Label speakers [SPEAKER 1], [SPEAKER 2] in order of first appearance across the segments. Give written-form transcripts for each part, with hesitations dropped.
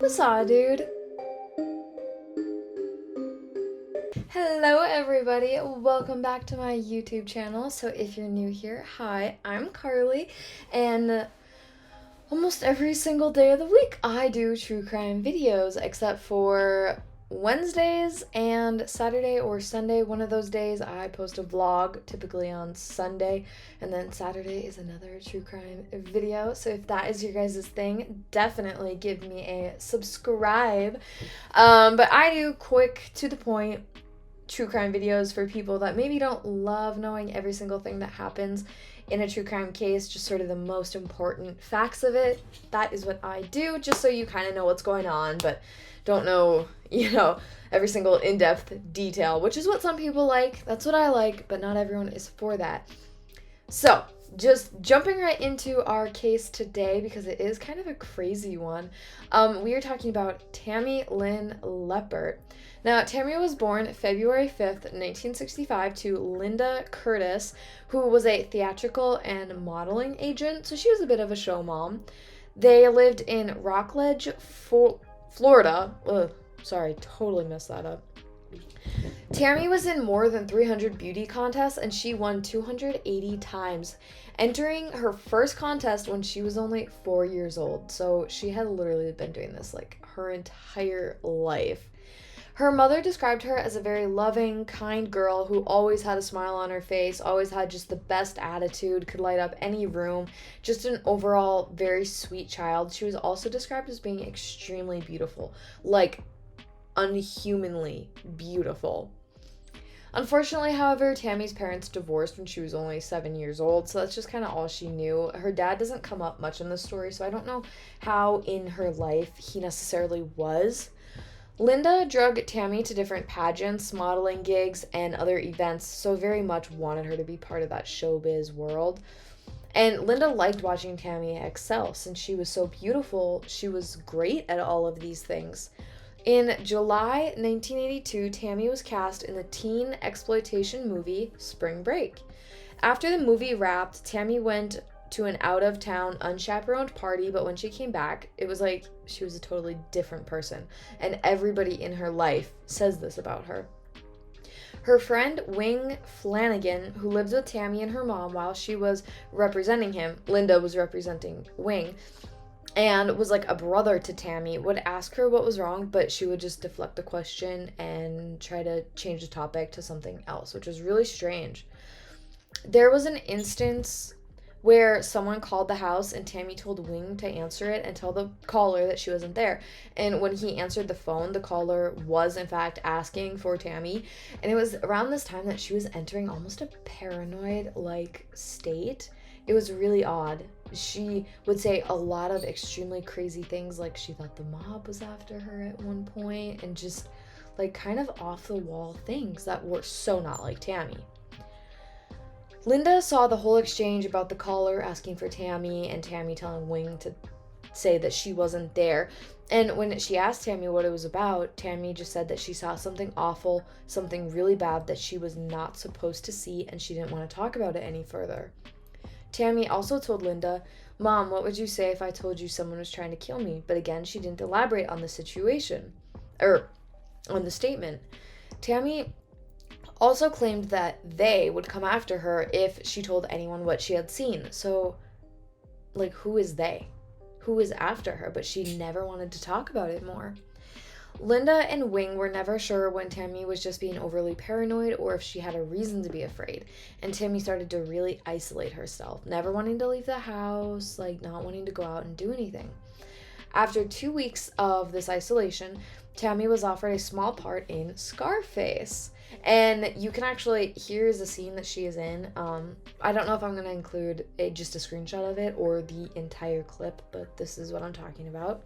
[SPEAKER 1] What's up, dude? Hello, everybody. Welcome back to my YouTube channel. So, if you're new here, hi, I'm Carlee, and almost every single day of the week I do true crime videos, except for Wednesdays and Saturday or Sunday. One of those days I post a vlog, typically on Sunday, and then Saturday is another true crime video. So if that is your guys' thing, definitely give me a subscribe. But I do quick, to the point, true crime videos for people that maybe don't love knowing every single thing that happens in a true crime case, just sort of the most important facts of it. That is what I do, just so you kind of know what's going on, but don't know, every single in-depth detail, which is what some people like. That's what I like, but not everyone is for that. So, just jumping right into our case today, because it is kind of a crazy one. We are talking about Tammy Lynn Leppert. Now, Tammy was born February 5th, 1965, to Linda Curtis, who was a theatrical and modeling agent, so she was a bit of a show mom. They lived in Rockledge, Florida. Sorry, totally messed that up. Tammy was in more than 300 beauty contests, and she won 280 times, entering her first contest when she was only 4 years old. So she had literally been doing this like her entire life. Her mother described her as a very loving, kind girl who always had a smile on her face, always had just the best attitude, could light up any room, just an overall very sweet child. She was also described as being extremely beautiful, like unhumanly beautiful. Unfortunately, however, Tammy's parents divorced when she was only 7 years old, so that's just kind of all she knew. Her dad doesn't come up much in the story, so I don't know how in her life he necessarily was. Linda drug Tammy to different pageants, modeling gigs, and other events, so very much wanted her to be part of that showbiz world. And Linda liked watching Tammy excel. Since she was so beautiful, she was great at all of these things. In July 1982, Tammy was cast in the teen exploitation movie Spring Break. After the movie wrapped, Tammy went to an out-of-town, unchaperoned party, but when she came back, it was like she was a totally different person, and everybody in her life says this about her. Her friend Wing Flanagan, who lived with Tammy and her mom while she was representing him, Linda was representing Wing, and was like a brother to Tammy, would ask her what was wrong, but she would just deflect the question and try to change the topic to something else, which was really strange. There was an instance where someone called the house and Tammy told Wing to answer it and tell the caller that she wasn't there. And when he answered the phone, the caller was in fact asking for Tammy. And it was around this time that she was entering almost a paranoid-like state. It was really odd. She would say a lot of extremely crazy things, like she thought the mob was after her at one point, and just like kind of off-the-wall things that were so not like Tammy. Linda saw the whole exchange about the caller asking for Tammy and Tammy telling Wing to say that she wasn't there. And when she asked Tammy what it was about, Tammy just said that she saw something awful, something really bad that she was not supposed to see, and she didn't want to talk about it any further. Tammy also told Linda, "Mom, what would you say if I told you someone was trying to kill me?" But again, she didn't elaborate on the situation, or on the statement. Tammy also claimed that they would come after her if she told anyone what she had seen. So, like, who is they? Who is after her? But she never wanted to talk about it more. Linda and Wing were never sure when Tammy was just being overly paranoid or if she had a reason to be afraid. And Tammy started to really isolate herself, never wanting to leave the house, like not wanting to go out and do anything. After 2 weeks of this isolation, Tammy was offered a small part in Scarface. And you can actually, here's a scene that she is in. I don't know if I'm going to include just a screenshot of it or the entire clip, but this is what I'm talking about.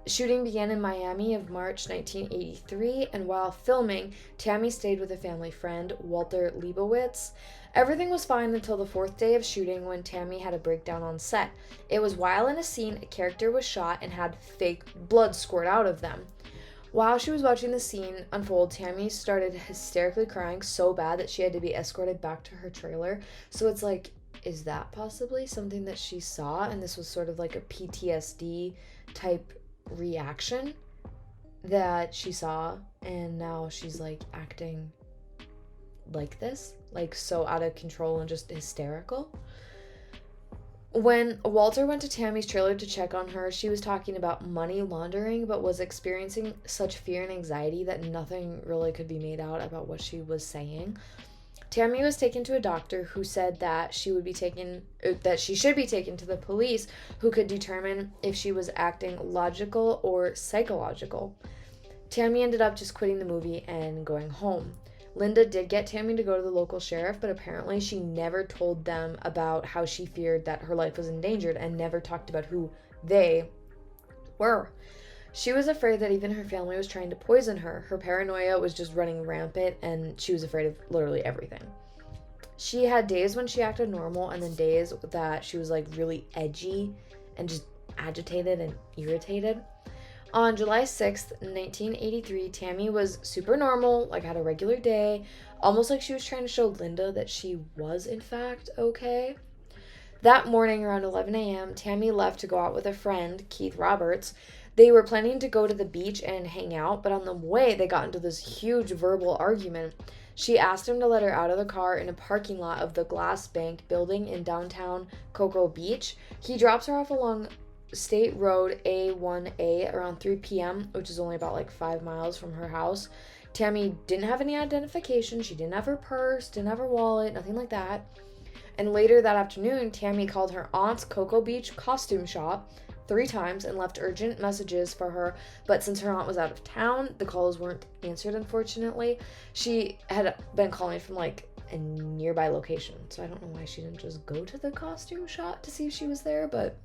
[SPEAKER 1] Shooting began in Miami of March 1983, and while filming, Tammy stayed with a family friend, Walter Leibowitz. Everything was fine until the 4th day of shooting when Tammy had a breakdown on set. It was while in a scene a character was shot and had fake blood squirt out of them. While she was watching the scene unfold, Tammy started hysterically crying so bad that she had to be escorted back to her trailer. So it's like, is that possibly something that she saw? And this was sort of like a PTSD type reaction that she saw, and now she's like acting like this, like so out of control and just hysterical. When Walter went to Tammy's trailer to check on her, she was talking about money laundering, but was experiencing such fear and anxiety that nothing really could be made out about what she was saying. Tammy was taken to a doctor who said that she should be taken to the police, who could determine if she was acting logical or psychological. Tammy ended up just quitting the movie and going home. Linda did get Tammy to go to the local sheriff, but apparently she never told them about how she feared that her life was endangered and never talked about who they were. She was afraid that even her family was trying to poison her. Her paranoia was just running rampant, and she was afraid of literally everything. She had days when she acted normal, and then days that she was like really edgy and just agitated and irritated. On July 6th, 1983, Tammy was super normal, like had a regular day, almost like she was trying to show Linda that she was in fact okay. That morning around 11 a.m., Tammy left to go out with a friend, Keith Roberts. They were planning to go to the beach and hang out, but on the way they got into this huge verbal argument. She asked him to let her out of the car in a parking lot of the Glass Bank building in downtown Cocoa Beach. He drops her off along State Road A1A around 3 p.m., which is only about like 5 miles from her house. Tammy didn't have any identification. She didn't have her purse, didn't have her wallet, nothing like that. And later that afternoon, Tammy called her aunt's Cocoa Beach costume shop 3 times and left urgent messages for her, but since her aunt was out of town, the calls weren't answered, unfortunately. She had been calling from like a nearby location, so I don't know why she didn't just go to the costume shop to see if she was there, but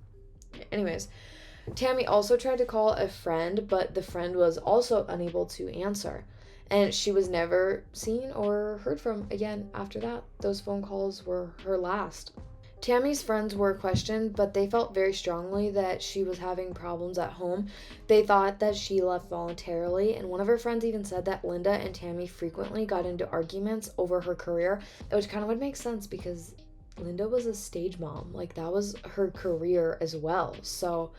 [SPEAKER 1] anyways. Tammy also tried to call a friend, but the friend was also unable to answer, and she was never seen or heard from again after that. Those phone calls were her last. Tammy's friends were questioned, but they felt very strongly that she was having problems at home. They thought that she left voluntarily, and one of her friends even said that Linda and Tammy frequently got into arguments over her career, which kind of would make sense because Linda was a stage mom. Like, that was her career as well. So,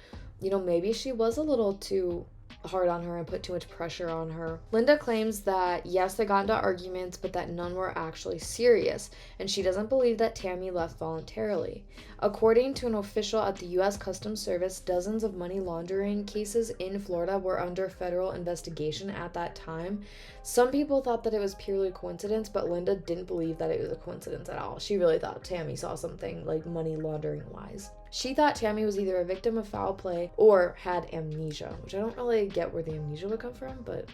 [SPEAKER 1] maybe she was a little too hard on her and put too much pressure on her. Linda claims that yes, they got into arguments, but that none were actually serious, and she doesn't believe that Tammy left voluntarily. According to an official at the U.S. Customs Service, dozens of money laundering cases in Florida were under federal investigation at that time. Some people thought that it was purely coincidence, but Linda didn't believe that it was a coincidence at all. She really thought Tammy saw something, like, money laundering wise. She thought Tammy was either a victim of foul play or had amnesia, which I don't really get where the amnesia would come from, but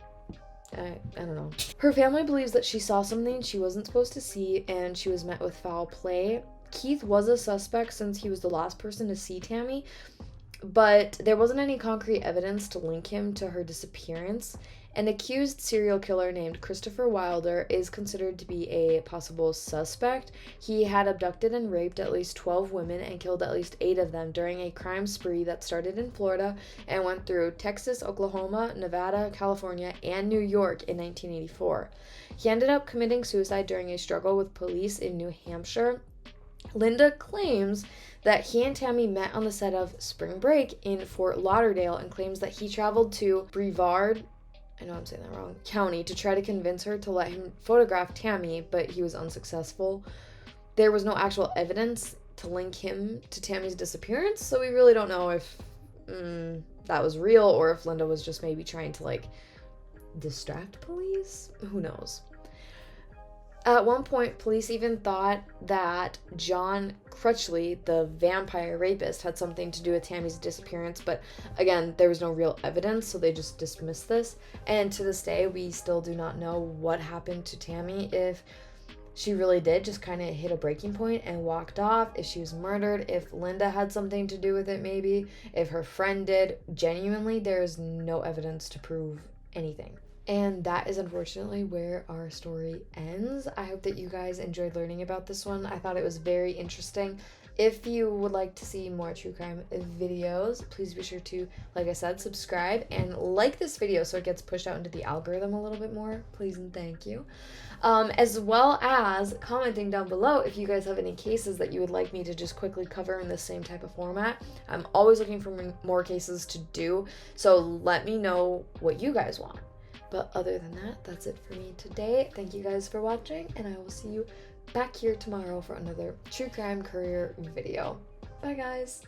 [SPEAKER 1] I don't know. Her family believes that she saw something she wasn't supposed to see, and she was met with foul play. Keith was a suspect since he was the last person to see Tammy, but there wasn't any concrete evidence to link him to her disappearance. An accused serial killer named Christopher Wilder is considered to be a possible suspect. He had abducted and raped at least 12 women and killed at least 8 of them during a crime spree that started in Florida and went through Texas, Oklahoma, Nevada, California, and New York in 1984. He ended up committing suicide during a struggle with police in New Hampshire. Linda claims that he and Tammy met on the set of Spring Break in Fort Lauderdale and claims that he traveled to Brevard, I know I'm saying that wrong, County, to try to convince her to let him photograph Tammy, but he was unsuccessful. There was no actual evidence to link him to Tammy's disappearance, so we really don't know if that was real or if Linda was just maybe trying to, like, distract police. Who knows? At one point, police even thought that John Crutchley, the vampire rapist, had something to do with Tammy's disappearance, but again, there was no real evidence, so they just dismissed this. And to this day, we still do not know what happened to Tammy, if she really did just kind of hit a breaking point and walked off, if she was murdered, if Linda had something to do with it maybe, if her friend did. Genuinely, there is no evidence to prove anything. And that is unfortunately where our story ends. I hope that you guys enjoyed learning about this one. I thought it was very interesting. If you would like to see more true crime videos, please be sure to, like I said, subscribe and like this video so it gets pushed out into the algorithm a little bit more. Please and thank you. As well as commenting down below if you guys have any cases that you would like me to just quickly cover in the same type of format. I'm always looking for more cases to do, so let me know what you guys want. But other than that, that's it for me today. Thank you guys for watching, and I will see you back here tomorrow for another True Crime Courier video. Bye, guys.